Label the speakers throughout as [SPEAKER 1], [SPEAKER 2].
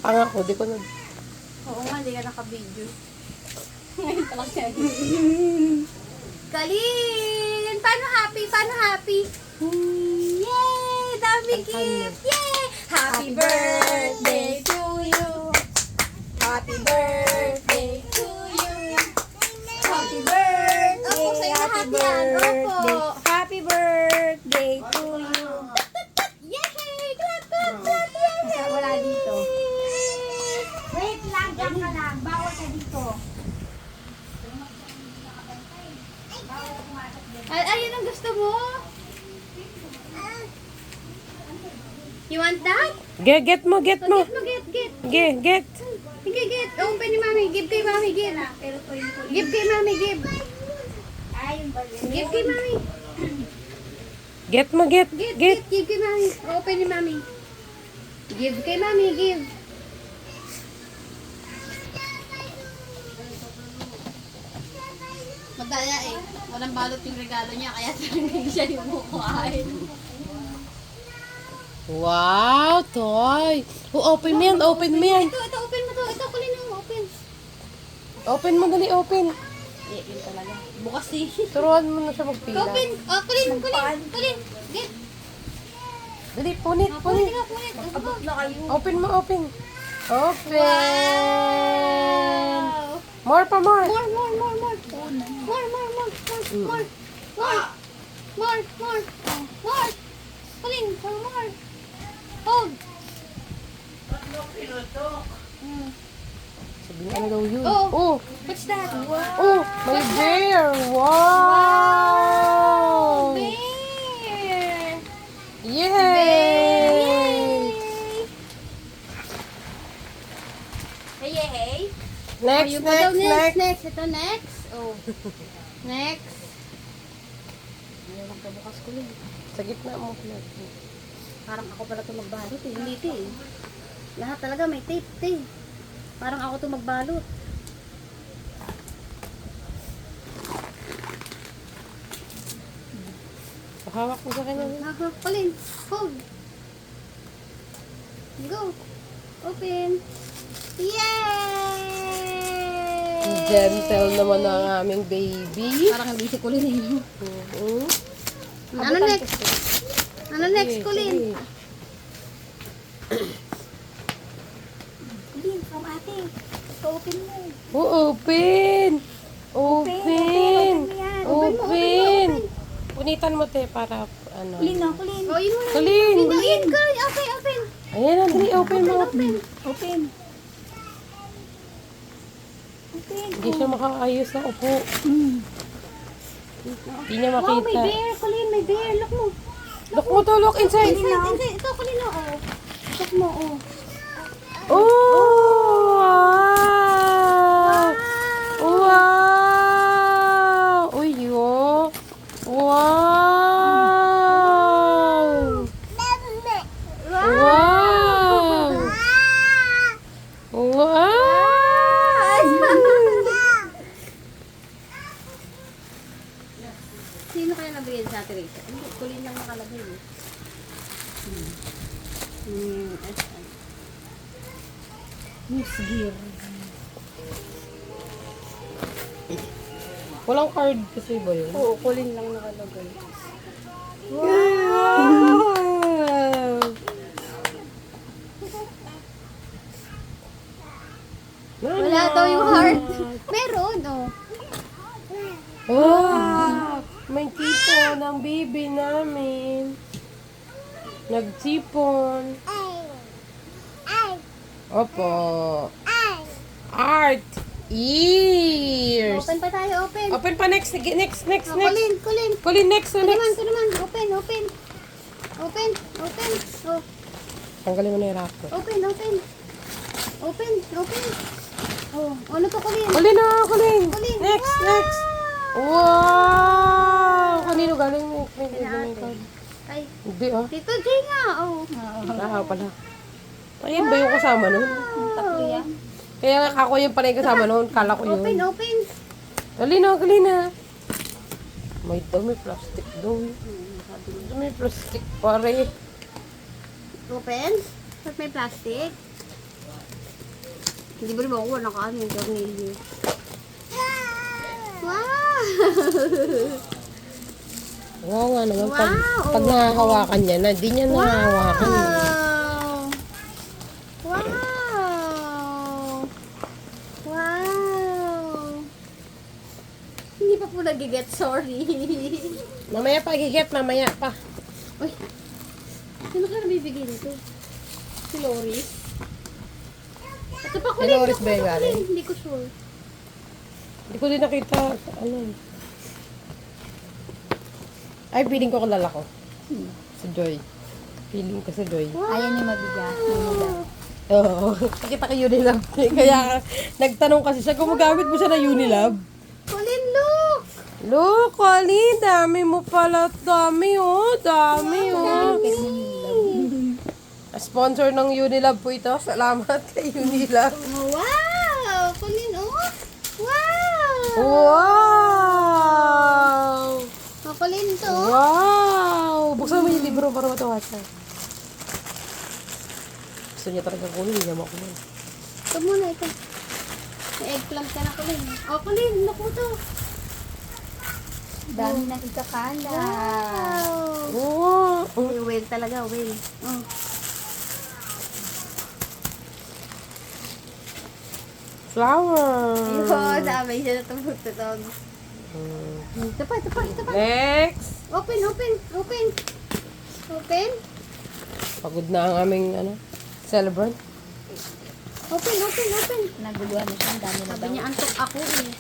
[SPEAKER 1] Pangako, di ko na...
[SPEAKER 2] Oo nga, hindi ka naka-video. Ngayon pa lang siya. Kalin! Paano happy? Paano happy? Yay! Dami gift! Yay! Happy birthday to you! Happy birthday to you! Happy birthday! Opo, sa'yo lahat yan. Opo!
[SPEAKER 3] Happy birthday to you.
[SPEAKER 2] Yay! Clap, clap, clap! Yay!
[SPEAKER 3] Wala dito. Wait lang, diyan ka lang. Bawal ka dito.
[SPEAKER 2] Ayun ang gusto mo? You want that?
[SPEAKER 1] Get mo, get mo.
[SPEAKER 2] Get mo, get.
[SPEAKER 1] Get.
[SPEAKER 2] Sige, get. Open ni Mami. Give kay Mami, give. Give kay Mami, give. Give kay Mami.
[SPEAKER 1] Get mo, get.
[SPEAKER 2] Get. Give kay Mami. Open ni Mami. Give kay Mami, give. Madaya eh. Walang balot yung regalo niya, kaya talagang siya yung kukuhain.
[SPEAKER 1] Wow, toy. Open mo yan, open mo yan.
[SPEAKER 2] Ito, open mo to. Ito, kulin mo, open.
[SPEAKER 1] Open mo, dali, open.
[SPEAKER 2] Yun talaga. Bukas eh.
[SPEAKER 1] Turuan mo na siya magpila.
[SPEAKER 2] Open. Oh, kulin. Get.
[SPEAKER 1] Dali, punit.
[SPEAKER 2] Punit ka, punit.
[SPEAKER 3] Abot na kayo.
[SPEAKER 1] Open mo, open. Open.
[SPEAKER 2] Wow.
[SPEAKER 1] More pa, more.
[SPEAKER 2] More. Kulin, more. Hold.
[SPEAKER 1] Sabi niya, ano daw yun?
[SPEAKER 2] Oh. What's that?
[SPEAKER 1] Oh, may bear. Wow.
[SPEAKER 2] Bear.
[SPEAKER 1] Yay.
[SPEAKER 2] Hey.
[SPEAKER 1] Next.
[SPEAKER 2] Next. Ito next. Oh. Next. Hindi magkabukas ko lang.
[SPEAKER 1] Sa gitna mo.
[SPEAKER 2] Parang ako pala ito magbalot eh. Hindi ito eh. Lahat talaga may tape eh. Parang ako ito magbalot.
[SPEAKER 1] Hawak mo sa kanya.
[SPEAKER 2] Colin, hold. Go. Open. Yay!
[SPEAKER 1] Gentle naman ang aming baby.
[SPEAKER 2] Parang hindi si Colin eh.
[SPEAKER 1] Mhm.
[SPEAKER 2] Ano next? Ano next, Colin?
[SPEAKER 1] Sige.
[SPEAKER 3] Colin, from ate. Ito-open mo.
[SPEAKER 1] Oh, open. Open. Open. Punitan mo, te, para ano.
[SPEAKER 3] Colin na, Colin.
[SPEAKER 2] Oh, yun mo na.
[SPEAKER 1] Colin.
[SPEAKER 2] Yun, Colin. Open.
[SPEAKER 1] Ayan na, dali, open mo.
[SPEAKER 3] Open.
[SPEAKER 1] Hindi siya makaayos na upo. Hindi niya
[SPEAKER 2] Wow, may
[SPEAKER 1] makita.
[SPEAKER 2] bear, Colin. May bear. Look mo.
[SPEAKER 1] Look mo to, look inside.
[SPEAKER 2] Inside. Ito, Colin, oh. Look mo, oh.
[SPEAKER 1] Oh! Wow! Wow! Uy, oh! Wow! Wow! Wow!
[SPEAKER 2] Sino kaya nabigyan sa atin, Rachel? Hindi, Colin lang nakalagay.
[SPEAKER 3] News gear.
[SPEAKER 1] Walang card kasi ba yun?
[SPEAKER 2] Oo, Colin lang nakalagay.
[SPEAKER 1] Wow!
[SPEAKER 2] Wala daw yung heart. Meron, oh.
[SPEAKER 1] Oh! May tipon ang baby namin. Nagtipon. Opo. Art. Ears.
[SPEAKER 2] Open pa tayo, open.
[SPEAKER 1] Open pa next. Next.
[SPEAKER 2] Oh, Colin.
[SPEAKER 1] Colin, next.
[SPEAKER 2] Ito naman. Open. Oh,
[SPEAKER 1] Tanggalin mo na yung rapper.
[SPEAKER 2] open. Oh, ano to, Colin?
[SPEAKER 1] Colin na, Colin.
[SPEAKER 2] Colin.
[SPEAKER 1] Next.
[SPEAKER 2] Wow!
[SPEAKER 1] Wow! Kanino galing mo?
[SPEAKER 2] Ay,
[SPEAKER 1] Hindi ah.
[SPEAKER 2] Tito Jay nga, oh.
[SPEAKER 1] Pala. Ayun ba yung kasama nun?
[SPEAKER 3] Tatlo yan.
[SPEAKER 1] Kaya ako yung pala yung kasama nun. Kala ko
[SPEAKER 2] Open.
[SPEAKER 1] yun. Kalina. May dumi plastic daw. Dumi plastic pare.
[SPEAKER 2] Open? Ba't may plastic? Hindi ba rin makuha nakaano yung tornilyo? Wow!
[SPEAKER 1] Wow, nga naman. Pag,
[SPEAKER 2] Wow!
[SPEAKER 1] pag nahahawakan niya na, di niya nahahawakan.
[SPEAKER 2] Wow! Wow! Wow! Hindi pa po nagiget, sorry.
[SPEAKER 1] Mamaya pa, giget, mamaya pa.
[SPEAKER 2] Uy! Sino kaya nabibigay nito? Si Loris? Ito pa
[SPEAKER 1] Si
[SPEAKER 2] kulin.
[SPEAKER 1] Loris
[SPEAKER 2] ito
[SPEAKER 1] ba yung
[SPEAKER 2] pa
[SPEAKER 1] galing?
[SPEAKER 2] kulin. Hindi ko sure.
[SPEAKER 1] Hindi ko din nakita sa ano. Ay, feeling ko kilala ko. Si Joy. Feeling ko si Joy.
[SPEAKER 3] Ayaw niyo mabigat.
[SPEAKER 1] Oo. Nakita ko Unilab. Kaya nagtanong kasi siya, gumagamit mo siya na Unilab.
[SPEAKER 2] Kulin, look!
[SPEAKER 1] Look, Colin, dami mo pala. Dami, oh. Dami, oh. Sponsor ng Unilab po ito. Salamat kay Unilab.
[SPEAKER 2] Wow! Kulin, oh! Wow!
[SPEAKER 1] Wow!
[SPEAKER 2] Kulin to.
[SPEAKER 1] Wow! Buksan mo yung libro para matuwa siya. Gusto niya talaga kunin, hindi niya makunin.
[SPEAKER 2] Ito muna, ito. May eggplant ka na kulin. Oh, kulin, naku to.
[SPEAKER 3] Dami nang ikakala.
[SPEAKER 2] Wow!
[SPEAKER 1] Wow!
[SPEAKER 2] Ay, whale talaga, whale. Oh.
[SPEAKER 1] Flower!
[SPEAKER 2] Ayun, dami siya na tumututog. Ito pa, ito pa, ito pa.
[SPEAKER 1] Next!
[SPEAKER 2] Open, open, open. Open.
[SPEAKER 1] Pagod na ang aming celebrant.
[SPEAKER 2] Open, open, open.
[SPEAKER 3] Naguluhan na siya. Ang dami na
[SPEAKER 2] Sabi
[SPEAKER 3] daw.
[SPEAKER 2] niya, antok ako eh.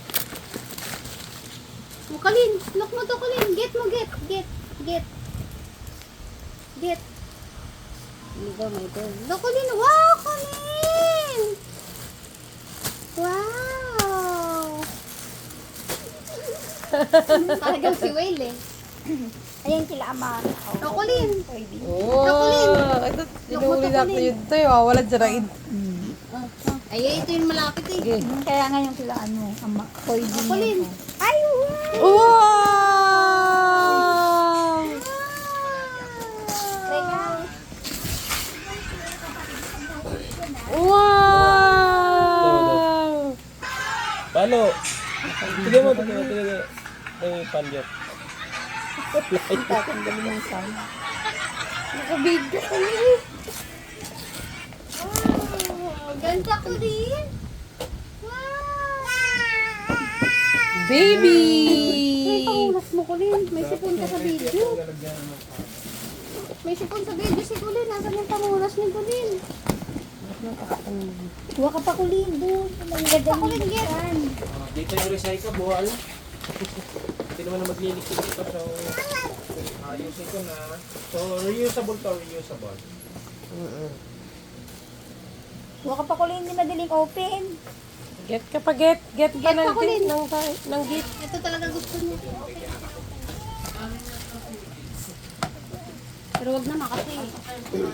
[SPEAKER 2] Oh, Kalin, look mo to, Kalin. Get mo, get, get, get. Get. Hindi ba, may ito. Look, Kalin. Wow, Kalin! Wow! Talagang si Whale eh.
[SPEAKER 3] Ayan kila ama.
[SPEAKER 2] Oh, Kalin.
[SPEAKER 1] Wow! Ito, inuuli natin yun. Ito yung wawalan siya ng
[SPEAKER 2] Ay, ito yung malapit eh.
[SPEAKER 1] Sige.
[SPEAKER 3] Kaya nga yung kila ano, ama. Koy din
[SPEAKER 2] Kalin.
[SPEAKER 3] yun. Ay, wow!
[SPEAKER 1] Wow! Wow!
[SPEAKER 4] Paano? Sige mo. Ay, panjat.
[SPEAKER 3] Tatanggalin yung sound.
[SPEAKER 2] Nakabigyo ko na eh. Wow! Ganda ko din. Wow!
[SPEAKER 1] Baby!
[SPEAKER 2] May pangulas mo, Kulin. May sipon ka sa video. May sipon sa video si Kulin. Nasaan yung pangulas ni Kulin?
[SPEAKER 3] Huwa ka pa kulin doon.
[SPEAKER 2] Kulin, get.
[SPEAKER 4] Dito yung recycle, buhal. Hindi naman na maglilisik ito. So, ayusin ko na. So, reusable to, reusable.
[SPEAKER 3] Huwa ka pa kulin. Hindi madaling open.
[SPEAKER 1] Get ka pa, get. Get ka
[SPEAKER 2] Get pa, Colin.
[SPEAKER 1] ng git.
[SPEAKER 2] Ito talaga gusto niya. Pero wag naman kasi.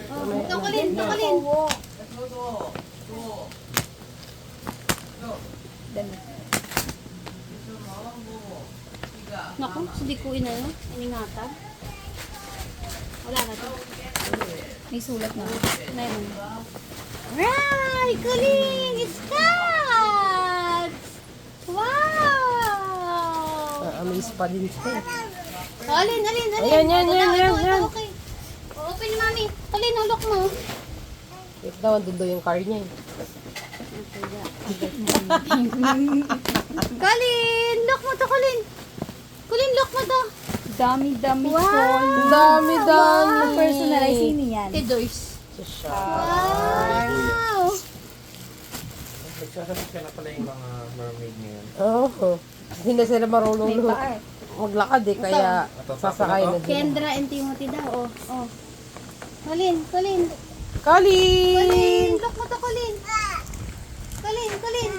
[SPEAKER 2] Oh, ito, Kulin. Ito, Kulin.
[SPEAKER 3] Dami.
[SPEAKER 2] Naku, hindi ko iningatan. Wala na to.
[SPEAKER 3] May sulat na.
[SPEAKER 2] Meron. Right! Kulin! It's cut! Wow!
[SPEAKER 1] Amaze pa din siya.
[SPEAKER 2] Alin.
[SPEAKER 1] Ayan, yan.
[SPEAKER 2] Ito, okay. Open ni Mami. Kulin, hulok mo.
[SPEAKER 1] Ito daw, dundo yung car niya.
[SPEAKER 2] Kulin! Lock mo to, Kulin. Kulin, lock mo to.
[SPEAKER 3] Dami-dami
[SPEAKER 2] Wow!
[SPEAKER 3] wow.
[SPEAKER 1] Dami.
[SPEAKER 3] Personalize ni yan.
[SPEAKER 2] Tidoys.
[SPEAKER 1] Siya.
[SPEAKER 2] Wow!
[SPEAKER 4] Nagsasabit ka na pala yung mga mermaid ngayon.
[SPEAKER 1] Oo. Hindi na sila marunong
[SPEAKER 3] May bar.
[SPEAKER 1] maglakad eh, kaya sasakay na din.
[SPEAKER 2] Kendra and Timothy daw. Oh. Kulin.
[SPEAKER 1] Colin!
[SPEAKER 2] Kulin! Lock mo to, Kulin. Kulin.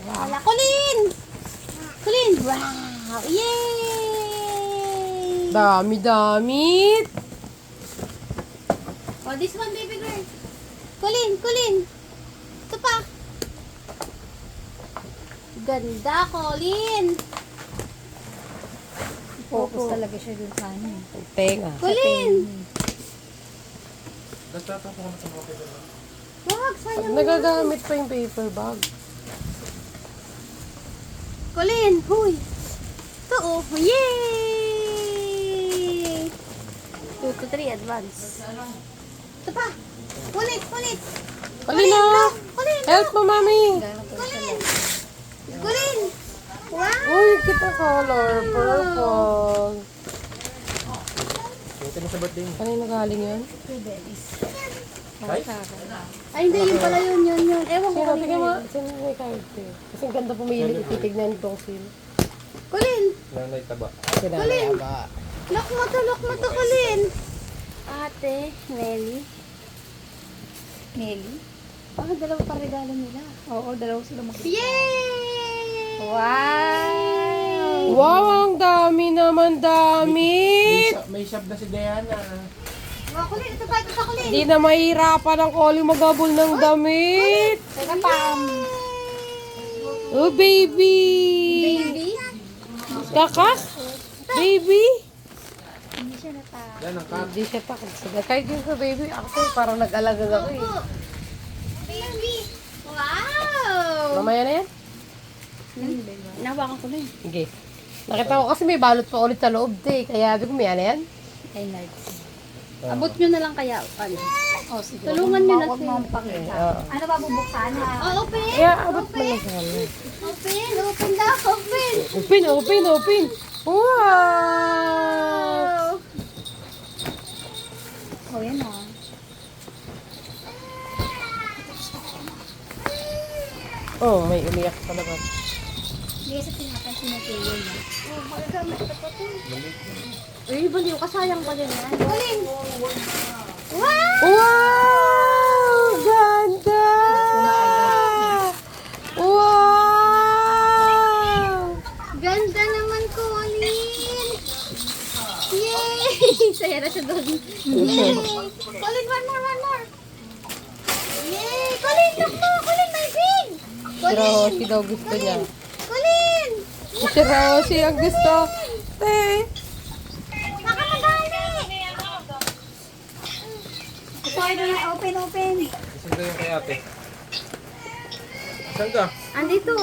[SPEAKER 2] Wala, Kulin! Kulin! Wow! Yay!
[SPEAKER 1] Dami.
[SPEAKER 2] Oh, this one, baby girl. Kulin. Ito pa. Ganda, Kulin.
[SPEAKER 3] Focus talaga siya dun sa ano.
[SPEAKER 1] Tenga.
[SPEAKER 2] Kulin.
[SPEAKER 4] Nagtatapos ko na sa mga pwede.
[SPEAKER 2] Wag, sayang.
[SPEAKER 1] Nagagamit pa yung paper bag.
[SPEAKER 2] Colin, huy. Ito oh. Yay! 2 to 3 advance. Ito pa. Kulit.
[SPEAKER 1] Colin na!
[SPEAKER 2] Colin.
[SPEAKER 1] Help mo, mami!
[SPEAKER 2] Colin. Wow.
[SPEAKER 1] Uy, kita color. Purple.
[SPEAKER 4] Buti mo sa birthday mo.
[SPEAKER 1] Kanina galing yun?
[SPEAKER 4] Ay?
[SPEAKER 2] Ay, hindi. Yun pala yun. Ewan ko.
[SPEAKER 1] Sino? Tingnan mo. Sino may card eh? Kasi ang ganda pumili. Titignan ko kung sino.
[SPEAKER 2] Colin.
[SPEAKER 4] Nanay taba.
[SPEAKER 1] Sinanay ba?
[SPEAKER 2] Lock mo to, Colin. Ate, Nelly. Dalawa pa regalo nila.
[SPEAKER 3] Oo, dalawa sila mag-
[SPEAKER 2] Yay!
[SPEAKER 3] Wow!
[SPEAKER 1] Wow, ang dami naman damit!
[SPEAKER 4] May shop na si Diana.
[SPEAKER 2] Wow, Colin. Ito pa, Colin.
[SPEAKER 1] Hindi na mahirapan ang Colin magabol ng damit!
[SPEAKER 3] Teka, Pam.
[SPEAKER 1] Oh, baby!
[SPEAKER 2] Baby.
[SPEAKER 1] Kakak? Baby?
[SPEAKER 2] Hindi siya nata.
[SPEAKER 4] Yan ang cut.
[SPEAKER 1] Hindi siya takot. Kahit yung sa baby, ako parang nag-alaga ako eh.
[SPEAKER 2] Baby. Wow!
[SPEAKER 1] Mamaya na yan?
[SPEAKER 2] Nahawakan ko na yun.
[SPEAKER 1] Sige. Nakita ko kasi may balot pa ulit sa loob eh. Kaya sabi ko, may ano yan?
[SPEAKER 2] Ay, nice. Abot nyo na lang kaya. Ano?
[SPEAKER 3] Oh, sige.
[SPEAKER 2] Tulungan nyo na
[SPEAKER 3] Huwag mo
[SPEAKER 2] siya.
[SPEAKER 3] pakita.
[SPEAKER 1] Oo.
[SPEAKER 3] Ano ba bubuksan ha?
[SPEAKER 2] Oh, open!
[SPEAKER 1] Kaya abot mo lang sa kanya.
[SPEAKER 2] Open daw, open!
[SPEAKER 1] Open! Wow!
[SPEAKER 3] Oh, yan oh.
[SPEAKER 1] Oh, may umiyak sa labas.
[SPEAKER 3] Hindi sa pinapansin na kayo na.
[SPEAKER 2] Oh, magagamit pa to.
[SPEAKER 3] Uy, baliw ka, sayang pa din yan.
[SPEAKER 2] Colin! Wow!
[SPEAKER 1] Wow! Ganda! Wow!
[SPEAKER 2] Ganda naman, Colin! Yay! Saya na siya doon. Yay! Colin, one more! Yay! Colin, look mo! Colin, may big!
[SPEAKER 1] Si Rosie daw gusto niya.
[SPEAKER 2] Colin!
[SPEAKER 1] Si Rosie ang gusto. Te!
[SPEAKER 2] Baka madami!
[SPEAKER 3] Ito na, open.
[SPEAKER 4] Isunod yung kay ate. Saan ka?
[SPEAKER 2] Andito.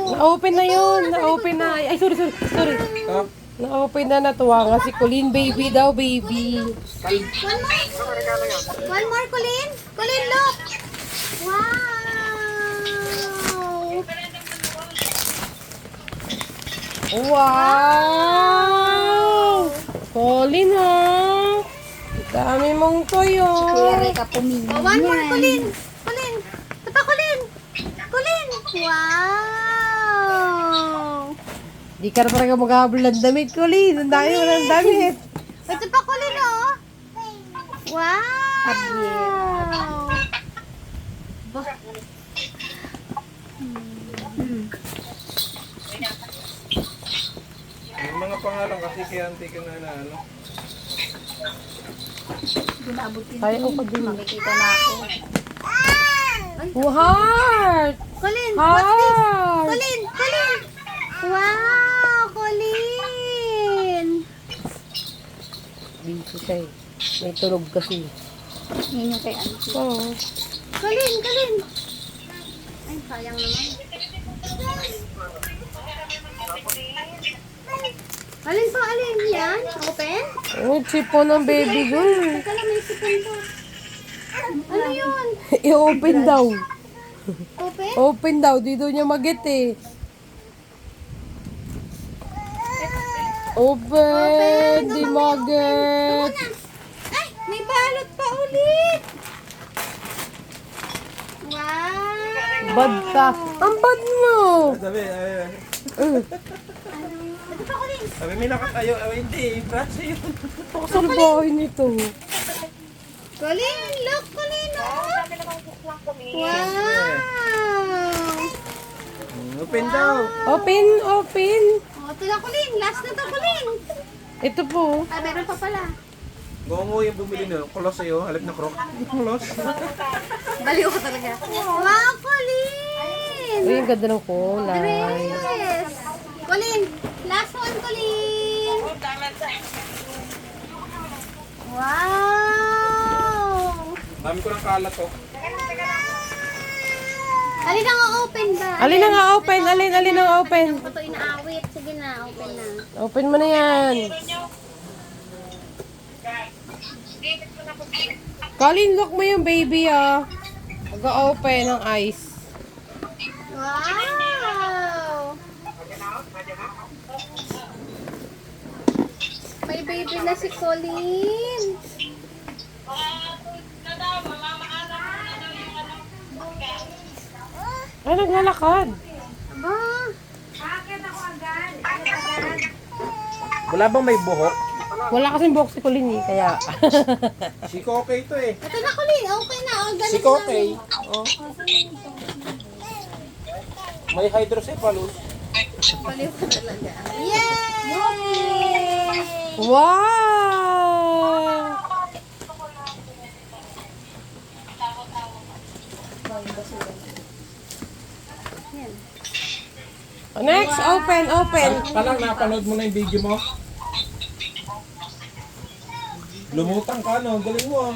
[SPEAKER 1] Na-open na yun. Na-open na. Ay, sorry.
[SPEAKER 4] Ha?
[SPEAKER 1] Na-open na. Natuwa nga si Colin. Baby daw, baby.
[SPEAKER 2] One more, Colin. Colin, look! Wow!
[SPEAKER 1] Wow! Colin, ha? Dami mong toyo.
[SPEAKER 3] Kaya ka pumili.
[SPEAKER 2] Oh, one more, Colin. Ito pa, Colin. Wow!
[SPEAKER 1] Di ka na talaga maghahabol ng damit, Colin. Ang dami mo ng damit.
[SPEAKER 2] Ito pa, Colin, oh. Wow!
[SPEAKER 4] Yung mga pangalan kasi kaya anti ka na ano.
[SPEAKER 3] Ginabot
[SPEAKER 1] Kaya ko pag din.
[SPEAKER 3] Makikita na ako.
[SPEAKER 1] Oh, heart!
[SPEAKER 2] Colin, what's this?
[SPEAKER 1] Heart!
[SPEAKER 2] Colin! Wow, Colin!
[SPEAKER 1] Busy siya eh. May tunog kasi.
[SPEAKER 3] Yan yung kay auntie.
[SPEAKER 1] Oo.
[SPEAKER 2] Colin! Ay, sayang naman. Alin? Yan? Open?
[SPEAKER 1] Oh, chipon ng baby girl.
[SPEAKER 2] Teka lang, may sipon to. Ano yun?
[SPEAKER 1] I-open daw.
[SPEAKER 2] Open?
[SPEAKER 1] Open daw. Dito niya magit eh. Open! Di magit.
[SPEAKER 2] Ay, may balot pa ulit! Wow!
[SPEAKER 1] Bad ka. Ang bad mo.
[SPEAKER 4] Sabi,
[SPEAKER 2] Ito pa, Colin!
[SPEAKER 4] sabi may nakatayo. Hindi, braso yun.
[SPEAKER 1] Ako sa bahay nito.
[SPEAKER 2] Colin! Look, Colin! Oh! Wow!
[SPEAKER 4] Open daw.
[SPEAKER 1] Open!
[SPEAKER 2] Oh, ito na, Colin! Last na to, Colin!
[SPEAKER 1] Ito po.
[SPEAKER 2] Ah, meron pa pala.
[SPEAKER 4] Gongo yung bumili na. Kulos sa'yo. Halip na krok. Kulos.
[SPEAKER 2] Baliw ko talaga. Wow, Colin!
[SPEAKER 1] Uy, ang ganda ng kulay.
[SPEAKER 2] Dress! Colin! Last one, Colin! Wow!
[SPEAKER 4] Dami ko ng kalat to.
[SPEAKER 2] Alin ang open ba?
[SPEAKER 1] Alin ang open? Alin ang open?
[SPEAKER 2] Ito to inaawit. Sige na, open na.
[SPEAKER 1] Open mo na yan. Colin, look mo yung baby, oh. Mag-open ang eyes.
[SPEAKER 2] Wow! May baby na si Colin.
[SPEAKER 1] Ay, naglalakad.
[SPEAKER 2] Aba,
[SPEAKER 3] Bakit ako agad? Agad.
[SPEAKER 4] Wala bang may buhok?
[SPEAKER 1] Wala kasing buhok si Colin, eh, kaya.
[SPEAKER 4] Si Kokey to eh.
[SPEAKER 2] ito na Colin. Okay na. Oh, ganun
[SPEAKER 4] Si Kokey. Oh. May hydrocephalus.
[SPEAKER 2] Baliw ka talaga. Yay!
[SPEAKER 1] Wow!
[SPEAKER 2] Yan.
[SPEAKER 1] Next, open.
[SPEAKER 4] Palang napanood mo na yung video mo? Lumutang ka no, galing mo ah.